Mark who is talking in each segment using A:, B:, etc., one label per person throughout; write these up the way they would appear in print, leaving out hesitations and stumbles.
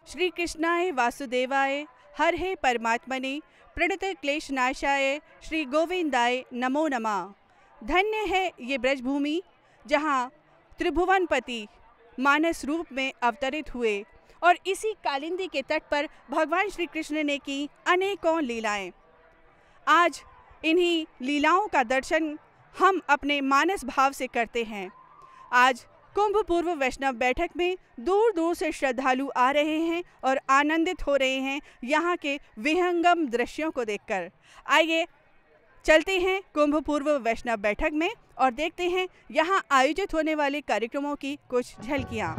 A: श्री कृष्णाय वासुदेवाय हर हे परमात्मने प्रणत क्लेश नाशाय श्री गोविंदाय नमो नमः। धन्य है ये ब्रजभूमि जहाँ त्रिभुवनपति मानस रूप में अवतरित हुए और इसी कालिंदी के तट पर भगवान श्री कृष्ण ने की अनेकों लीलाएं। आज इन्हीं लीलाओं का दर्शन हम अपने मानस भाव से करते हैं। आज कुंभ पूर्व वैष्णव बैठक में दूर दूर से श्रद्धालु आ रहे हैं और आनंदित हो रहे हैं यहाँ के विहंगम दृश्यों को देखकर। आइए चलते हैं कुंभ पूर्व वैष्णव बैठक में और देखते हैं यहाँ आयोजित होने वाले कार्यक्रमों की कुछ झलकियाँ।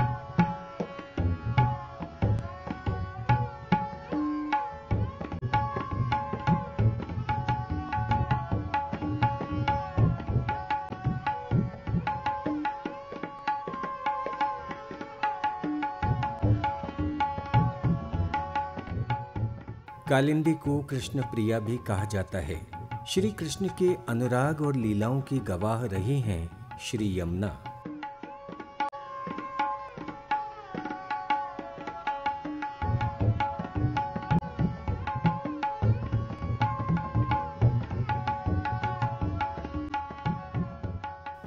B: कालिंदी को कृष्ण प्रिया भी कहा जाता है। श्री कृष्ण के अनुराग और लीलाओं की गवाह रही हैं श्री यमुना।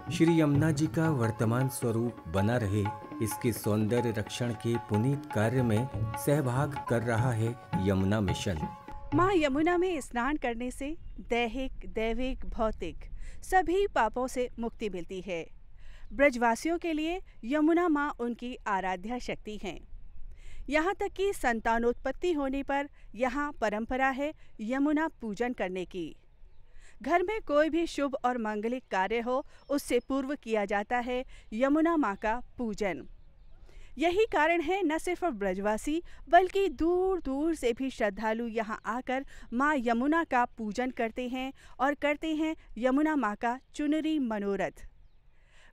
B: श्री यमुना जी का वर्तमान स्वरूप बना रहे, इसके सौंदर्य रक्षण के पुनीत कार्य में सहभाग कर रहा है यमुना मिशन।
A: माँ यमुना में स्नान करने से दैहिक, दैविक, भौतिक सभी पापों से मुक्ति मिलती है। ब्रजवासियों के लिए यमुना माँ उनकी आराध्या शक्ति हैं। यहाँ तक कि संतानोत्पत्ति होने पर यहाँ परंपरा है यमुना पूजन करने की। घर में कोई भी शुभ और मांगलिक कार्य हो, उससे पूर्व किया जाता है यमुना माँ का पूजन। यही कारण है न सिर्फ ब्रजवासी बल्कि दूर दूर से भी श्रद्धालु यहाँ आकर माँ यमुना का पूजन करते हैं और करते हैं यमुना माँ का चुनरी मनोरथ।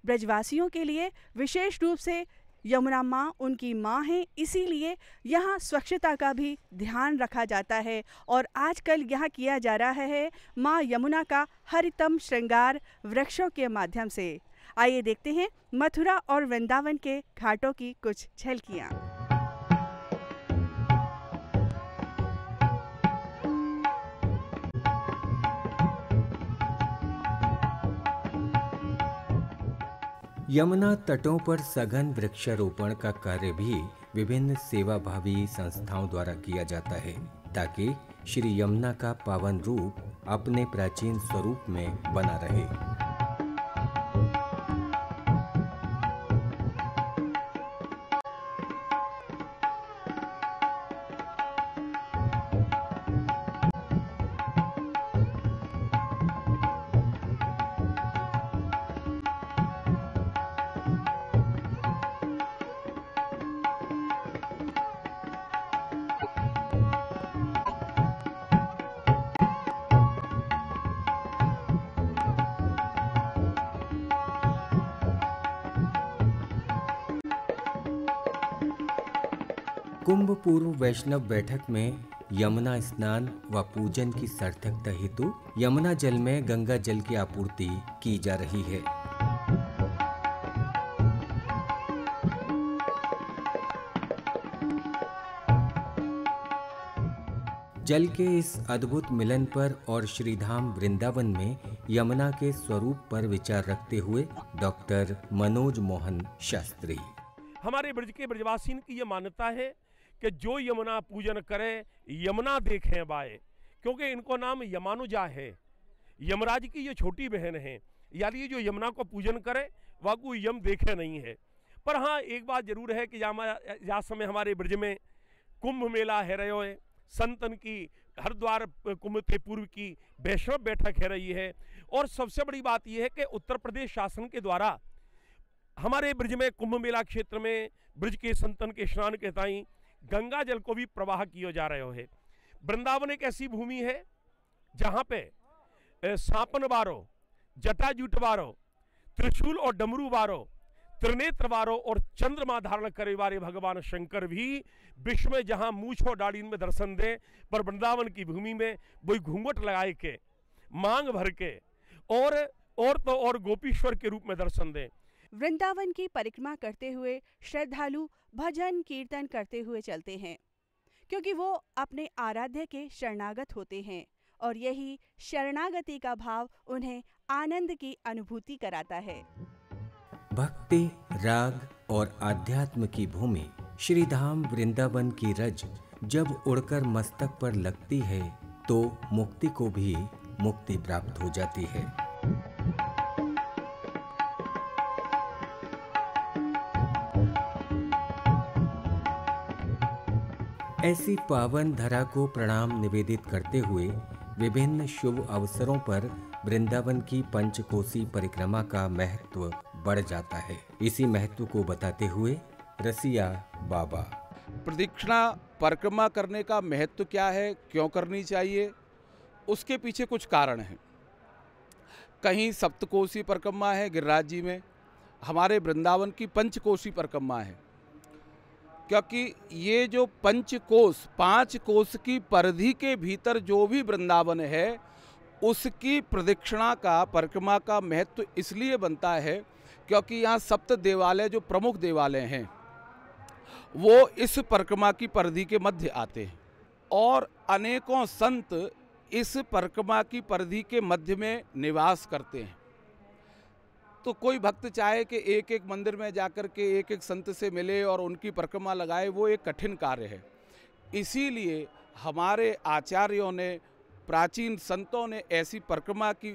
A: ब्रजवासियों के लिए विशेष रूप से यमुना माँ उनकी माँ हैं, इसीलिए यहाँ स्वच्छता का भी ध्यान रखा जाता है और आजकल यहाँ किया जा रहा है माँ यमुना का हरितम श्रृंगार वृक्षों के माध्यम से। आइए देखते हैं मथुरा और वृंदावन के घाटों की कुछ झलकियाँ।
B: यमुना तटों पर सघन वृक्षारोपण का कार्य भी विभिन्न सेवाभावी संस्थाओं द्वारा किया जाता है ताकि श्री यमुना का पावन रूप अपने प्राचीन स्वरूप में बना रहे। कुंभ पूर्व वैष्णव बैठक में यमुना स्नान व पूजन की सार्थकता हेतु यमुना जल में गंगा जल की आपूर्ति की जा रही है। जल के इस अद्भुत मिलन पर और श्रीधाम वृंदावन में यमुना के स्वरूप पर विचार रखते हुए डॉक्टर मनोज मोहन शास्त्री।
C: हमारे ब्रज के ब्रजवासियों की ये मान्यता है कि जो यमुना पूजन करे यमुना देखें बाए, क्योंकि इनको नाम यमानुजा है। यमराज की ये छोटी बहन है, यानी जो यमुना को पूजन करे वह को यम देखे नहीं है। पर हाँ, एक बात जरूर है कि या समय हमारे ब्रज में कुंभ मेला है रहे है, संतन की हरिद्वार कुंभ के पूर्व की वैष्णव बैठक है रही है। और सबसे बड़ी बात यह है कि उत्तर प्रदेश शासन के द्वारा हमारे ब्रज में कुंभ मेला क्षेत्र में ब्रज के संतन के स्नान के ताई गंगा जल को भी प्रवाह किया जा रहे है। वृंदावन एक ऐसी भूमि है जहाँ पे सांपन वारो, जटाजूट वारो, त्रिशूल और डमरू वारो, त्रिनेत्र वारो और चंद्रमा धारण करे वाले भगवान शंकर भी विश्व में जहाँ मूछ और डाड़ी में दर्शन दे, पर वृंदावन की भूमि में वही घूंघट लगाए के मांग भर के और तो और गोपीश्वर के रूप में दर्शन दें।
A: वृंदावन की परिक्रमा करते हुए श्रद्धालु भजन कीर्तन करते हुए चलते हैं, क्योंकि वो अपने आराध्य के शरणागत होते हैं और यही शरणागति का भाव उन्हें आनंद की अनुभूति कराता है।
B: भक्ति, राग और आध्यात्म की भूमि श्री धाम वृंदावन की रज जब उड़कर मस्तक पर लगती है तो मुक्ति को भी मुक्ति प्राप्त हो जाती है। ऐसी पावन धरा को प्रणाम निवेदित करते हुए विभिन्न शुभ अवसरों पर वृंदावन की पंचकोसी परिक्रमा का महत्व बढ़ जाता है। इसी महत्व को बताते हुए रसिया बाबा।
D: प्रदक्षिणा परिक्रमा करने का महत्व क्या है, क्यों करनी चाहिए, उसके पीछे कुछ कारण हैं। कहीं सप्तकोसी परिक्रमा है गिरिराज जी में, हमारे वृंदावन की पंचकोसी परिक्रमा है, क्योंकि ये जो पंचकोश 5 कोस की परिधि के भीतर जो भी वृंदावन है उसकी प्रदक्षिणा का परिक्रमा का महत्व इसलिए बनता है क्योंकि यहाँ सप्त देवालय जो प्रमुख देवालय हैं वो इस परिक्रमा की परिधि के मध्य आते हैं और अनेकों संत इस परिक्रमा की परिधि के मध्य में निवास करते हैं। तो कोई भक्त चाहे कि एक एक मंदिर में जाकर के एक एक संत से मिले और उनकी परिक्रमा लगाए, वो एक कठिन कार्य है। इसीलिए हमारे आचार्यों ने, प्राचीन संतों ने ऐसी परिक्रमा की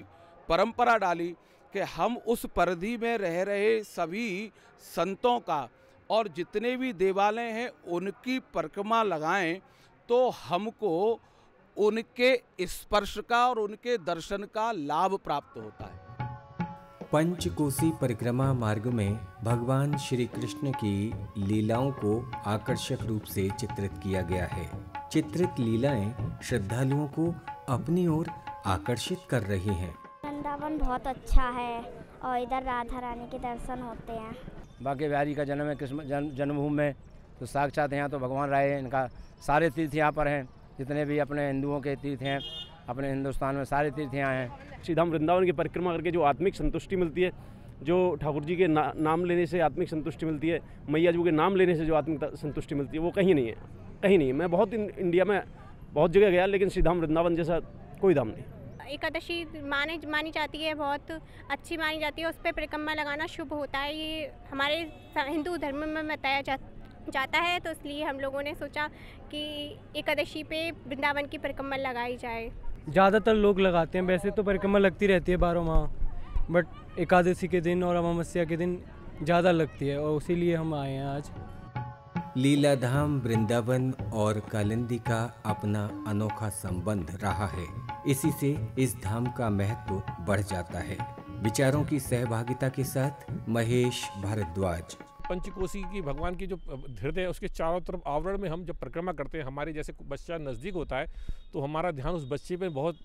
D: परंपरा डाली कि हम उस परिधि में रह रहे सभी संतों का और जितने भी देवालय हैं उनकी परिक्रमा लगाएं तो हमको उनके स्पर्श का और उनके दर्शन का लाभ प्राप्त होता है।
B: पंचकोसी परिक्रमा मार्ग में भगवान श्री कृष्ण की लीलाओं को आकर्षक रूप से चित्रित किया गया है। चित्रित लीलाएं श्रद्धालुओं को अपनी ओर आकर्षित कर रही हैं।
E: वृंदावन बहुत अच्छा है और इधर राधा रानी के दर्शन होते हैं।
F: बांके बिहारी का जन्म है कृष्ण जन्मभूमि में, तो साक्षात यहाँ तो भगवान राय हैं। इनका सारे तीर्थ यहाँ पर हैं, जितने भी अपने हिंदुओं के तीर्थ हैं अपने हिंदुस्तान में सारे तीर्थ यहाँ हैं।
G: श्री धाम वृंदावन की परिक्रमा करके जो आत्मिक संतुष्टि मिलती है, जो ठाकुर जी के नाम लेने से आत्मिक संतुष्टि मिलती है, मैया जी के नाम लेने से जो आत्मिक संतुष्टि मिलती है, वो कहीं नहीं है, कहीं नहीं है। मैं बहुत इंडिया में बहुत जगह गया, लेकिन श्री धाम वृंदावन जैसा कोई धाम नहीं।
H: एकादशी मानी जाती है, बहुत अच्छी मानी जाती है। उस पर परिक्रमा लगाना शुभ होता है, ये हमारे हिंदू धर्म में बताया जाता है। तो इसलिए हम लोगों ने सोचा कि एकादशी पे वृंदावन की परिक्रमा लगाई जाए।
I: ज़्यादातर लोग लगाते हैं, वैसे तो परिक्रमा लगती रहती है 12 माह, बट एकादशी के दिन और अमावस्या के दिन ज़्यादा लगती है और इसीलिए हम आए हैं आज।
B: लीलाधाम वृंदावन और कालिंदी का अपना अनोखा संबंध रहा है, इसी से इस धाम का महत्व बढ़ जाता है। विचारों की सहभागिता के साथ महेश भारद्वाज।
C: पंचकोसी की भगवान की जो हृदय है उसके चारों तरफ आवरण में हम जब परिक्रमा करते हैं, हमारे जैसे बच्चा नज़दीक होता है तो हमारा ध्यान उस बच्चे पे बहुत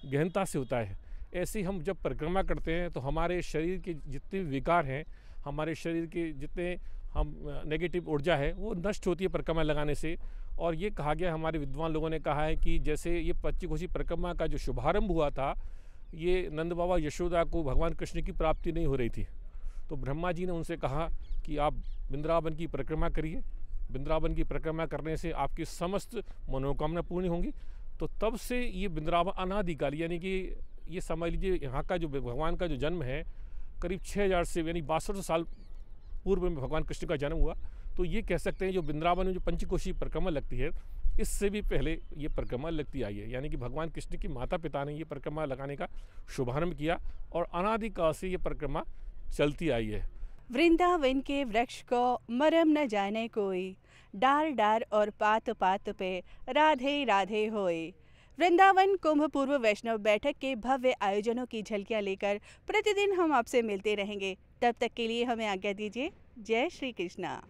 C: गहनता से होता है। ऐसे ही हम जब परिक्रमा करते हैं तो हमारे शरीर के जितने विकार हैं, हमारे शरीर के जितने हम नेगेटिव ऊर्जा है वो नष्ट होती है परिक्रमा लगाने से। और ये कहा गया, हमारे विद्वान लोगों ने कहा है कि जैसे ये पंचकोसी परिक्रमा का जो शुभारंभ हुआ था, ये नंद बाबा यशोदा को भगवान कृष्ण की प्राप्ति नहीं हो रही थी, तो ब्रह्मा जी ने उनसे कहा कि आप वृंदावन की परिक्रमा करिए, वृंदावन की परिक्रमा करने से आपकी समस्त मनोकामना पूर्ण होंगी। तो तब से ये वृंदावन अनादिकाल, यानी कि ये समझ लीजिए यहाँ का जो भगवान का जो जन्म है करीब 6000 से यानी 62 साल पूर्व में भगवान कृष्ण का जन्म हुआ। तो ये कह सकते हैं जो वृंदावन में जो पंचकोशी परिक्रमा लगती है, इससे भी पहले ये परिक्रमा लगती आई है, यानी कि भगवान कृष्ण के माता पिता ने ये परिक्रमा लगाने का शुभारंभ किया और अनादिकाल से ये परिक्रमा चलती आई है।
A: वृंदावन के वृक्ष को मरम न जाने कोई, डार डार और पात पात पे राधे राधे होए। वृंदावन कुंभ पूर्व वैष्णव बैठक के भव्य आयोजनों की झलकियां लेकर प्रतिदिन हम आपसे मिलते रहेंगे। तब तक के लिए हमें आज्ञा दीजिए। जय श्री कृष्णा।